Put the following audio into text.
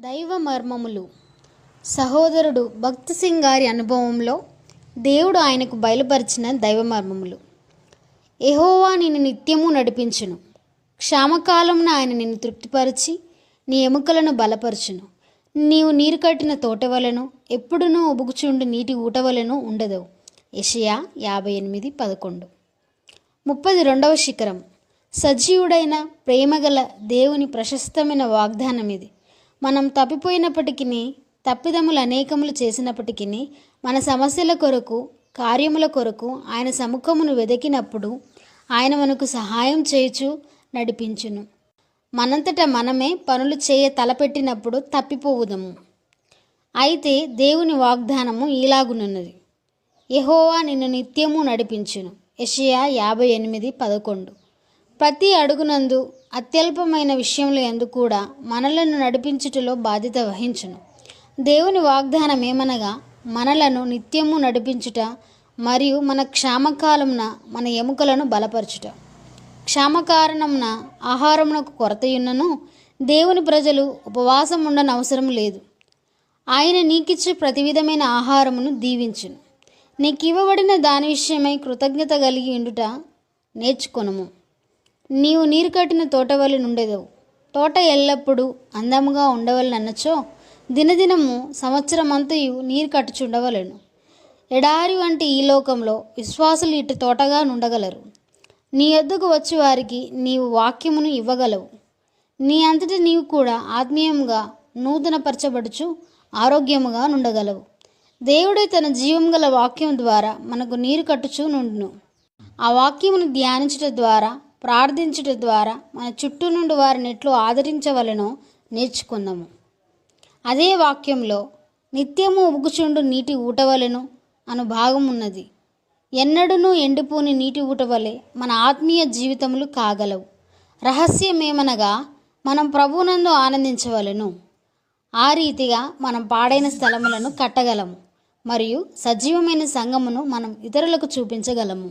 దైవ మర్మములు. సహోదరుడు భక్త్ సింగ్ గారి అనుభవంలో దేవుడు ఆయనకు బయలుపరిచిన దైవ మర్మములు. యెహోవా నిన్ను నిత్యము నడిపించును, క్షామకాలమున ఆయన నిన్ను తృప్తిపరిచి నీ ఎముకలను బలపరచును. నీవు నీరు కట్టిన తోటవలను ఎప్పుడునూ ఉబుకుచుండు నీటి ఊటవలను ఉండదు. యెషయా 58:11. 32వ శిఖరం. సజీవుడైన ప్రేమగల దేవుని ప్రశస్తమైన వాగ్దానం ఇది. మనం తప్పిపోయినప్పటికీ, తప్పిదములు అనేకములు చేసినప్పటికీ, మన సమస్యల కొరకు, కార్యముల కొరకు ఆయన సముఖమును వెదికినప్పుడు ఆయన మనకు సహాయం చేయుచు నడిపించును. మనంతట మనమే పనులు చేయ తలపెట్టినప్పుడు తప్పిపోవుదము. అయితే దేవుని వాగ్దానము ఇలాగునున్నది: యెహోవా నిన్ను నిత్యము నడిపించును. యెషయా 58:11. ప్రతి అడుగునందు అత్యల్పమైన విషయముల యందు కూడా మనలను నడిపించుటలో బాధ్యత వహించును. దేవుని వాగ్దానం ఏమనగా, మనలను నిత్యము నడిపించుట మరియు మన క్షామకాలమున మన ఎముకలను బలపరచుట. క్షామకారణమున ఆహారమునకు కొరతయున్నను దేవుని ప్రజలు ఉపవాసం ఉండనవసరం లేదు. ఆయన నీకిచ్చు ప్రతి విధమైన ఆహారమును దీవించును. నీకివ్వబడిన దాని విషయమై కృతజ్ఞత కలిగి ఉండుట నేర్చుకొనుము. నీవు నీరు కట్టిన తోటవలె నుండెదవు. తోట ఎల్లప్పుడూ అందముగా ఉండవలనన్నచో దినదినము సంవత్సరమంతయు నీరు కట్టుచుండవలెను. ఎడారి వంటి ఈ లోకంలో విశ్వాసులు ఇటు తోటగా నుండగలరు. నీ యొద్దకు వచ్చి వారికి నీవు వాక్యమును ఇవ్వగలవు. నీ అంతటి నీవు కూడా ఆత్మీయముగా నూతనపరచబడుచు ఆరోగ్యముగా నుండగలవు. దేవుడే తన జీవం గల వాక్యం ద్వారా మనకు నీరు కట్టుచు నుండును. ఆ వాక్యమును ధ్యానించుట ద్వారా, ప్రార్థించుట ద్వారా మన చుట్టూ నుండి వారిని ఎట్లు ఆదరించవలెనో నేర్చుకుందాము. అదే వాక్యంలో నిత్యము ఉబుకుచుండు నీటి ఊటవలెను అను భాగం ఉన్నది. ఎన్నడూనూ ఎండిపోని నీటి ఊటవలె మన ఆత్మీయ జీవితములు కాగలవు. రహస్యమేమనగా, మనం ప్రభువునందు ఆనందించవలెను. ఆ రీతిగా మనం పాడైన స్థలములను కట్టగలము మరియు సజీవమైన సంఘమును మనం ఇతరులకు చూపించగలము.